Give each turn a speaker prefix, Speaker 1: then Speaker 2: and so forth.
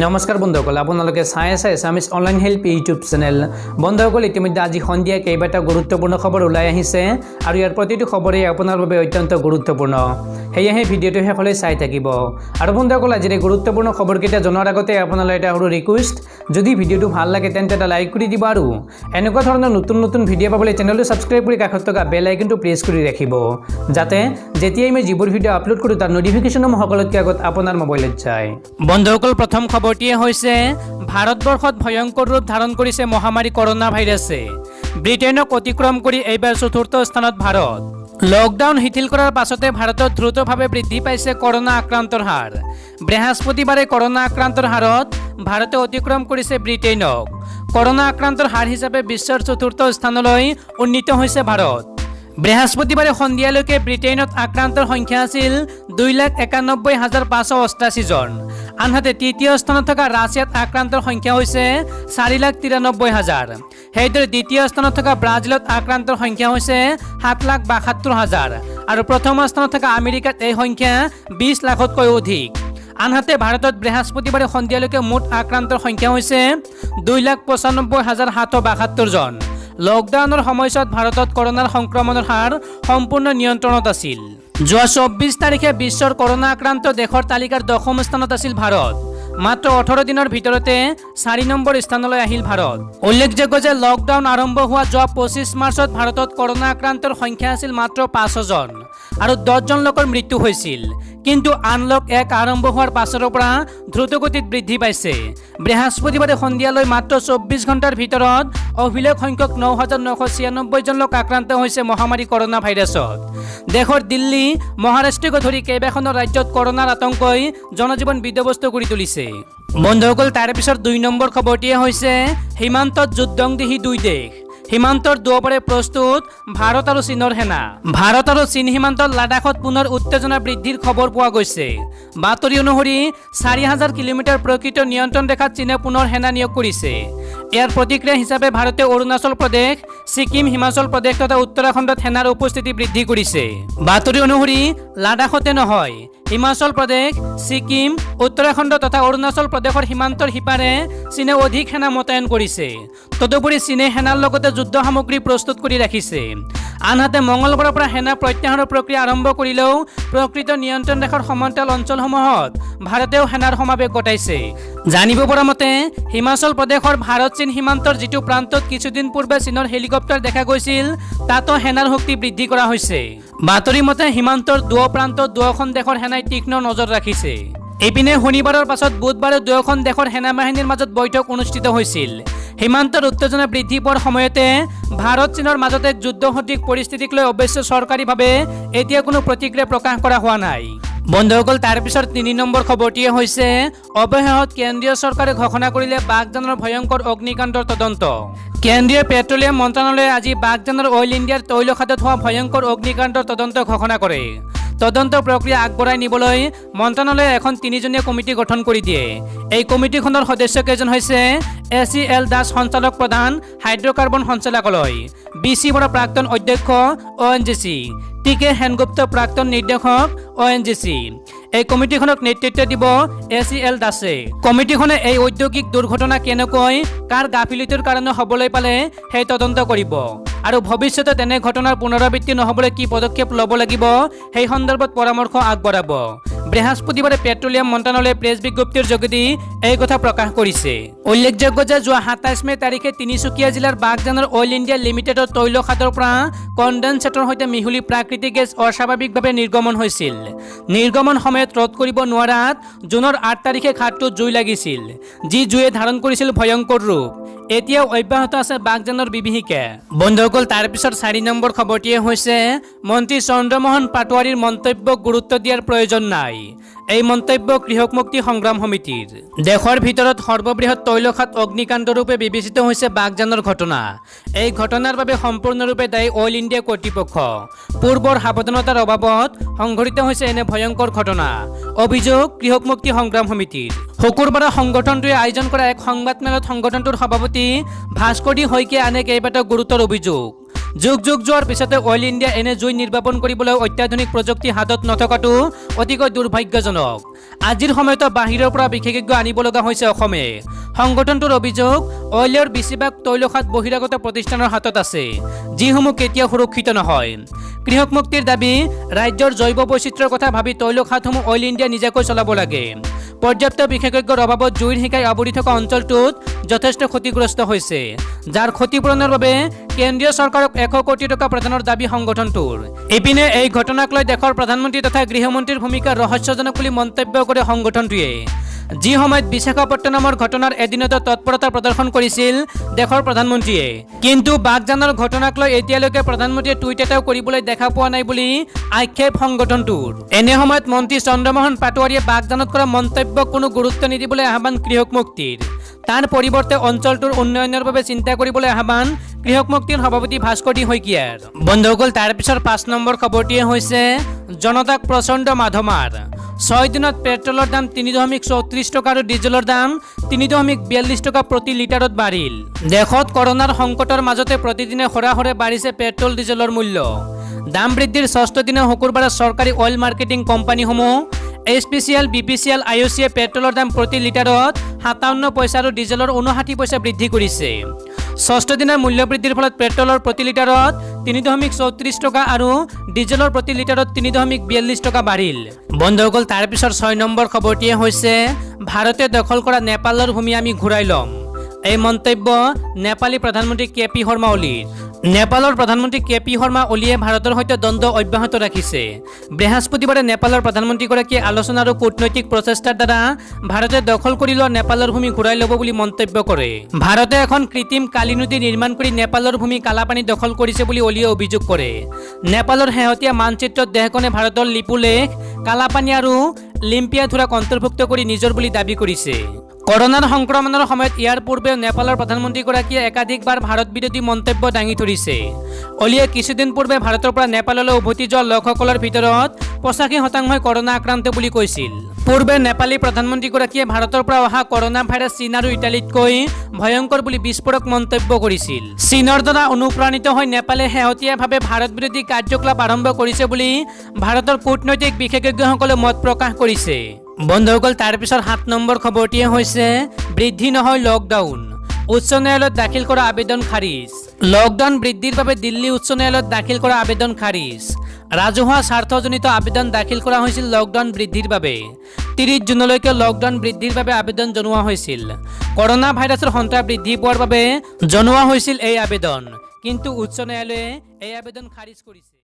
Speaker 1: নমস্কাৰ বন্ধুসকল, আপোনালোকে চাই আছে এছামিছ অনলাইন হেল্প ইউটিউব চেনেল। বন্ধুসকল, ইতিমধ্যে আজি সন্ধিয়া কেইবাটা গুৰুত্বপূৰ্ণ খবৰ ওলাই আহিছে আৰু ইয়াৰ প্ৰতিটো খবৰেই আপোনাৰ বাবে অত্যন্ত গুৰুত্বপূৰ্ণ। সেয়েহে ভিডিঅ'টো শেষলৈ চাই থাকিব। আৰু বন্ধুসকল, আজিৰ এই গুৰুত্বপূৰ্ণ খবৰকেইটা জনাৰ আগতে আপোনালৈ এটা সৰু ৰিকুৱেষ্ট, যদি ভিডিঅ'টো ভাল লাগে তেন্তে এটা লাইক কৰি দিব আৰু এনেকুৱা ধৰণৰ নতুন নতুন ভিডিঅ' পাবলৈ চেনেলটো ছাবস্ক্ৰাইব কৰি কাষত থকা বেল আইকনটো প্ৰেছ কৰি ৰাখিব, যাতে যেতিয়াই মই যিবোৰ ভিডিঅ' আপলোড কৰোঁ তাৰ নটিফিকেশ্যনসমূহ সকলোতকৈ আগত আপোনাৰ মোবাইলত যায়। বন্ধুসকল, প্ৰথম খবৰটিয়ে হৈছে ভাৰতবৰ্ষত ভয়ংকৰ ৰূপ ধাৰণ কৰিছে মহামাৰী কৰোনা ভাইৰাছে। ব্ৰিটেইনক অতিক্ৰম কৰি এইবাৰ চতুৰ্থ স্থানত ভাৰত। লকডাউন শিথিল কৰাৰ পাছতে ভাৰতত দ্ৰুতভাৱে বৃদ্ধি পাইছে কৰোনা আক্ৰান্তৰ হাৰ। বৃহস্পতিবাৰে কৰোনা আক্ৰান্তৰ হাৰত ভাৰতে অতিক্ৰম কৰিছে ব্ৰিটেইনক। কৰোনা আক্ৰান্তৰ হাৰ হিচাপে বিশ্বৰ চতুৰ্থ স্থানলৈ উন্নীত হৈছে ভাৰত। বৃহস্পতিবাৰে সন্ধিয়ালৈকে ব্ৰিটেইনত আক্ৰান্তৰ সংখ্যা আছিল 2,91,588 জন। আনহাতে তৃতীয় স্থানত থকা ৰাছিয়াত আক্ৰান্তৰ সংখ্যা হৈছে 4,93,000। সেইদৰে দ্বিতীয় স্থানত থকা ব্ৰাজিলত আক্ৰান্তৰ সংখ্যা হৈছে 7,72,000 আৰু প্ৰথম স্থানত থকা আমেৰিকাত এই সংখ্যা 20 লাখতকৈ অধিক। আনহাতে ভাৰতত বৃহস্পতিবাৰে সন্ধিয়ালৈকে মুঠ আক্ৰান্তৰ সংখ্যা হৈছে 2,95,772 জন। লকডাউনৰ সময়ছোৱাত ভাৰতত কৰোনাৰ সংক্ৰমণৰ হাৰ সম্পূৰ্ণ নিয়ন্ত্ৰণত আছিল। যোৱা 24 তাৰিখে বিশ্বৰ কৰোনা আক্ৰান্ত দেশৰ তালিকাৰ 10ম স্থানত আছিল ভাৰত। মাত্ৰ 18 দিনৰ ভিতৰতে 4 নম্বৰ স্থানলৈ আহিল ভাৰত। উল্লেখযোগ্য যে লকডাউন আৰম্ভ হোৱা যোৱা 25 মাৰ্চত ভাৰতত কৰোনা আক্ৰান্তৰ সংখ্যা আছিল মাত্ৰ 5 জন আৰু 10 জন লোকৰ মৃত্যু হৈছিল। কিন্তু আনলক 1 আৰম্ভ হোৱাৰ পাছৰ পৰা দ্ৰুতগতিত বৃদ্ধি পাইছে। বৃহস্পতিবাৰে সন্ধিয়ালৈ মাত্ৰ 24 ঘণ্টাৰ ভিতৰত অভিলেখ সংখ্যক 9,996 জন লোক আক্ৰান্ত হৈছে মহামাৰী কৰোনা ভাইৰাছত। দেশৰ দিল্লী, মহাৰাষ্ট্ৰকে ধৰি কেইবাখনো ৰাজ্যত কৰোনাৰ আতংকই জনজীৱন বিধ্বস্ত কৰি তুলিছে। বন্ধুসকল, তাৰ পিছত 2 নম্বৰ খবৰটিয়ে হৈছে সীমান্তত যুদ্ধংদেহী 2 দেশ। সীমান্তৰ দুয়োপাৰে প্ৰস্তুত ভাৰত আৰু চীনৰ সেনা। ভাৰত আৰু চীন সীমান্তত লাডাখত পুনৰ উত্তেজনা বৃদ্ধিৰ খবৰ পোৱা গৈছে। বাতৰি অনুসৰি 4,000 কিলোমিটাৰ প্ৰকৃত নিয়ন্ত্ৰণ ৰেখাত চীনে পুনৰ সেনা নিয়োগ কৰিছে। ইয়াৰ প্ৰতিক্ৰিয়া হিচাপে ভাৰতে অৰুণাচল প্ৰদেশ, ছিকিম, হিমাচল প্ৰদেশ তথা উত্তৰাখণ্ডত সেনাৰ উপস্থিতি বৃদ্ধি কৰিছে। বাতৰি অনুসৰি লাডাখতে নহয়, হিমাচল প্ৰদেশ, ছিকিম, উত্তৰাখণ্ড তথা অৰুণাচল প্ৰদেশৰ সীমান্তৰ সিপাৰে চীনে অধিক সেনা মোতায়েন কৰিছে। তদুপৰি চীনে সেনাৰ লগতে যুদ্ধ সামগ্ৰী প্ৰস্তুত কৰি ৰাখিছে। আনহাতে মঙলবাৰৰ পৰা সেনা প্ৰত্যাহাৰৰ প্ৰক্ৰিয়া আৰম্ভ কৰিলেও প্ৰকৃত নিয়ন্ত্ৰণ ৰেখাৰ সমান্তৰাল অঞ্চলসমূহত ভাৰতেও সেনাৰ সমাৱেশ ঘটাইছে। জানিব পৰা মতে হিমাচল প্ৰদেশৰ ভাৰত চীন সীমান্তৰ যিটো প্ৰান্তত কিছুদিন পূৰ্বে চীনৰ হেলিকপ্টাৰ দেখা গৈছিল, তাতো সেনাৰ শক্তি বৃদ্ধি কৰা হৈছে। বাতৰি মতে সীমান্তৰ দুয়ো প্ৰান্তত দুয়োখন দেশৰ সেনাই তীক্ষ্ণ নজৰ ৰাখিছে। ইপিনে শনিবাৰৰ পাছত বুধবাৰে দুয়োখন দেশৰ সেনাবাহিনীৰ মাজত বৈঠক অনুষ্ঠিত হৈছিল। সীমান্তৰ উত্তেজনা বৃদ্ধি পোৱাৰ সময়তে ভাৰত চীনৰ মাজত এক যুদ্ধসদৃশ পৰিস্থিতিক লৈ অৱশ্যে চৰকাৰীভাৱে এতিয়া কোনো প্ৰতিক্ৰিয়া প্ৰকাশ কৰা হোৱা নাই। বন্ধুসকল, তাৰ পিছত 3 নম্বৰ খবৰটিয়ে হৈছে অৱশেষত কেন্দ্ৰীয় চৰকাৰে ঘোষণা কৰিলে বাগদানৰ ভয়ংকৰ অগ্নিকাণ্ডৰ তদন্ত। কেন্দ্ৰীয় পেট্ৰলিয়াম মন্ত্ৰালয়ে আজি বাগদানৰ অইল ইণ্ডিয়াৰ তৈল খাদত হোৱা ভয়ংকৰ অগ্নিকাণ্ডৰ তদন্ত ঘোষণা কৰে। তদন্ত প্ৰক্ৰিয়া আগবঢ়াই নিবলৈ মন্ত্ৰালয়ে এখন 3জনীয়া কমিটি গঠন কৰি দিয়ে। এই কমিটিখনৰ সদস্যকেইজন হৈছে ACL দাস সঞ্চালক প্ৰধান, হাইড্ৰকাৰ্বন সঞ্চালকালয়, BC বৰা প্ৰাক্তন অধ্যক্ষ, ONGC, TK সেনগুপ্ত প্ৰাক্তন নিৰ্দেশক, ONGC। এই কমিটিখনক নেতৃত্ব দিব ACL দাসে। কমিটিখনে এই ঔদ্যোগিক দুৰ্ঘটনা কেনেকৈ কাৰ গাফিলতিৰ কাৰণে হ'বলৈ পালে সেই তদন্ত কৰিব আৰু ভৱিষ্যতে তেনে ঘটনাৰ পুনৰাবৃত্তি নহ'বলৈ কি পদক্ষেপ ল'ব লাগিব সেই সন্দৰ্ভত পৰামৰ্শ আগবঢ়াব। বৃহস্পতিবাৰে পেট্ৰলিয়াম মন্ত্ৰালয়ে প্ৰেছ বিজ্ঞপ্তিৰ যোগেদি এই কথা প্ৰকাশ কৰিছে। উল্লেখযোগ্য যে যোৱা 27 মে তাৰিখে তিনিচুকীয়া জিলাৰ বাগদানৰ অইল ইণ্ডিয়া লিমিটেডৰ তৈল খাদৰ পৰা কণ্ডেনছেটৰ সৈতে মিহলি প্ৰাকৃতিক গেছ অস্বাভাৱিকভাৱে নিৰ্গমন হৈছিল। নিৰ্গমন সময়ত ৰোধ কৰিব নোৱাৰাত জুনৰ 8 তাৰিখে খাদটোত জুই লাগিছিল, যি জুয়ে ধাৰণ কৰিছিল ভয়ংকৰ ৰূপ। এতিয়াও অব্যাহত আছে বাগদানৰ বিভীষিকা। বন্ধুসকল, তাৰ পিছত 4 নম্বৰ খবৰটিয়ে হৈছে মন্ত্ৰী চন্দ্ৰমোহন পাটোৱাৰীৰ মন্তব্যক গুৰুত্ব দিয়াৰ প্ৰয়োজন নাই। এই মন্তব্য কৃষক মুক্তি সংগ্ৰাম সমিতিৰ। দেশৰ ভিতৰত সৰ্ববৃহৎ তৈল খাদ অগ্নিকাণ্ডৰূপে বিবেচিত হৈছে বাগদানৰ ঘটনা। এই ঘটনাৰ বাবে সম্পূৰ্ণৰূপে দায়ী অইল ইণ্ডিয়া কৰ্তৃপক্ষ। পূৰ্বৰ সাৱধানতাৰ অভাৱত সংঘটিত হৈছে এনে ভয়ংকৰ ঘটনা, অভিযোগ কৃষক মুক্তি সংগ্ৰাম সমিতিৰ। শুকুৰবাৰে সংগঠনটোৱে আয়োজন কৰা এক সংবাদমেলত সংগঠনটোৰ সভাপতি ভাস্কৰী শইকীয়াই আনে কেইবাটাও গুৰুতৰ অভিযোগ যুগ যুগ যোৱাৰ পিছতে অইল ইণ্ডিয়া এনে জুই নিৰ্বাপন কৰিবলৈ অত্যাধুনিক প্ৰযুক্তি হাতত নথকাটো অতিকৈ দুৰ্ভাগ্যজনক। আজিৰ সময়তো বাহিৰৰ পৰা বিশেষজ্ঞ আনিব লগা হৈছে অসমে। সংগঠনটোৰ অভিযোগ, অইলৰ বেছিভাগ তৈলখাত বহিৰাগত প্ৰতিষ্ঠানৰ হাতত আছে, যিসমূহ কেতিয়াও সুৰক্ষিত নহয়। কৃষক মুক্তিৰ দাবী, ৰাজ্যৰ জৈৱ বৈচিত্ৰ্যৰ কথা ভাবি তৈলখাতসমূহ অইল ইণ্ডিয়া নিজাকৈ চলাব লাগে। পৰ্যাপ্ত বিশেষজ্ঞৰ অভাৱত জুইৰ শিকাই আৱৰি থকা অঞ্চলটোত যথেষ্ট ক্ষতিগ্ৰস্ত হৈছে, যাৰ ক্ষতিপূৰণৰ বাবে কেন্দ্ৰীয় চৰকাৰক 100 কোটি টকা প্ৰদানৰ দাবী সংগঠনটোৰ। ইপিনে এই ঘটনাক লৈ দেশৰ প্ৰধানমন্ত্ৰী তথা গৃহমন্ত্ৰীৰ ভূমিকা ৰহস্যজনক বুলি মন্তব্য কৰে সংগঠনটোৱে। যি সময়ত বিশাখাপট্টনমৰ ঘটনাৰ এদিনতো তৎপৰতা প্ৰদৰ্শন কৰিছিল দেশৰ প্ৰধানমন্ত্ৰীয়ে, কিন্তু বাগজানৰ ঘটনাক লৈ এতিয়ালৈকে প্ৰধানমন্ত্ৰীয়ে টুইট এটাও কৰিবলৈ দেখা পোৱা নাই বুলি আক্ষেপ সংগঠনটোৰ। এনে সময়ত মন্ত্ৰী চন্দ্ৰমোহন পাটোৱাৰীয়ে বাগজানত কৰা মন্তব্যক কোনো গুৰুত্ব নিদিবলৈ আহ্বান কৃষক মুক্তিৰ। তাৰ পৰিৱৰ্তে অঞ্চলটোৰ উন্নয়নৰ বাবে চিন্তা কৰিবলৈ আহ্বান কৃষক মুক্তিৰ সভাপতি ভাস্কৰ শইকীয়াৰ। বন্ধুসকল, তাৰ পিছৰ 5 নম্বৰ খবৰটিয়ে হৈছে জনতাক প্ৰচণ্ড মাধমাৰ। 6 দিনত পেট্ৰলৰ দাম 3.34 টকা আৰু ডিজেলৰ দাম 3.42 টকা প্ৰতি লিটাৰত বাঢ়িল। দেশত কৰোনাৰ সংকটৰ মাজতে প্ৰতিদিনে সৰাসৰে বাঢ়িছে পেট্ৰল ডিজেলৰ মূল্য। দাম বৃদ্ধিৰ 6ষ্ঠ দিনা শুকুৰবাৰে চৰকাৰী অইল মাৰ্কেটিং কোম্পানীসমূহ HPCL, BPCL, IOCয়ে পেট্ৰলৰ দাম প্ৰতি লিটাৰত 57 পইচা আৰু ডিজেলৰ 59 পইচা বৃদ্ধি কৰিছে। 6ষ্ঠ দিনৰ মূল্য বৃদ্ধিৰ ফলত পেট্ৰলৰ প্ৰতি লিটাৰত 3.34 টকা আৰু ডিজেলৰ প্ৰতি লিটাৰত 3.42 টকা বাঢ়িল। বন্ধুসকল, তাৰ পিছৰ 6 নম্বৰ খবৰটিয়ে হৈছে ভাৰতে দখল কৰা নেপালৰ ভূমি আমি ঘূৰাই ল'ম। এই মন্তব্য নেপালী প্ৰধানমন্ত্ৰী KP শৰ্মা অলিৰ। নেপালৰ প্ৰধানমন্ত্ৰী KP শৰ্মা অলিয়ে ভাৰতৰ সৈতে দ্বন্দ্ব অব্যাহত ৰাখিছে। বৃহস্পতিবাৰে নেপালৰ প্ৰধানমন্ত্ৰীগৰাকীয়ে আলোচনা আৰু কূটনৈতিক প্ৰচেষ্টাৰ দ্বাৰা ভাৰতে দখল কৰি লোৱা নেপালৰ ভূমি ঘূৰাই ল'ব বুলি মন্তব্য কৰে। ভাৰতে এখন কৃত্ৰিম কালি নদী নিৰ্মাণ কৰি নেপালৰ ভূমি কালাপানী দখল কৰিছে বুলি অলিয়ে অভিযোগ কৰে। নেপালৰ শেহতীয়া মানচিত্ৰত দেশখনে ভাৰতৰ লিপুলেখ, কালাপানী আৰু লিম্পিয়াধুৰাক অন্তৰ্ভুক্ত কৰি নিজৰ বুলি দাবী কৰিছে। কৰোনাৰ সংক্ৰমণৰ সময়ত ইয়াৰ পূৰ্বে নেপালৰ প্ৰধানমন্ত্ৰীগৰাকীয়ে একাধিকবাৰ ভাৰত বিৰোধী মন্তব্য দাঙি ধৰিছে। অলিয়ে কিছুদিন পূৰ্বে ভাৰতৰ পৰা নেপাললৈ উভতি যোৱা লোকসকলৰ ভিতৰত 85% কৰোনা আক্ৰান্ত বুলি কৈছিল। পূৰ্বে নেপালী প্ৰধানমন্ত্ৰীগৰাকীয়ে ভাৰতৰ পৰা অহা কৰোনা ভাইৰাছ চীন আৰু ইটালীতকৈ ভয়ংকৰ বুলি বিস্ফোৰক মন্তব্য কৰিছিল। চীনৰ দ্বাৰা অনুপ্ৰাণিত হৈ নেপালে শেহতীয়াভাৱে ভাৰত বিৰোধী কাৰ্যকলাপ আৰম্ভ কৰিছে বুলি ভাৰতৰ কূটনৈতিক বিশেষজ্ঞসকলে মত প্ৰকাশ কৰিছে। বন্ধুসকল, তাৰ পিছৰ 7 নম্বৰ খবৰটিয়ে হৈছে বৃদ্ধি নহয় লকডাউন, উচ্চ ন্যায়ালয়ত দাখিল কৰা আবেদন খাৰিজ। লকডাউন বৃদ্ধিৰ বাবে দিল্লী উচ্চ ন্যায়ালয়ত দাখিল কৰা আবেদন খাৰিজ। ৰাজহুৱা স্বাৰ্থজনিত আবেদন দাখিল কৰা হৈছিল লকডাউন বৃদ্ধিৰ বাবে। 30 জুনলৈকে লকডাউন বৃদ্ধিৰ বাবে আবেদন জনোৱা হৈছিল। কৰোনা ভাইৰাছৰ সন্ত্ৰাস বৃদ্ধি পোৱাৰ বাবে জনোৱা হৈছিল এই আবেদন, কিন্তু উচ্চ ন্যায়ালয়ে এই আবেদন খাৰিজ কৰিছে।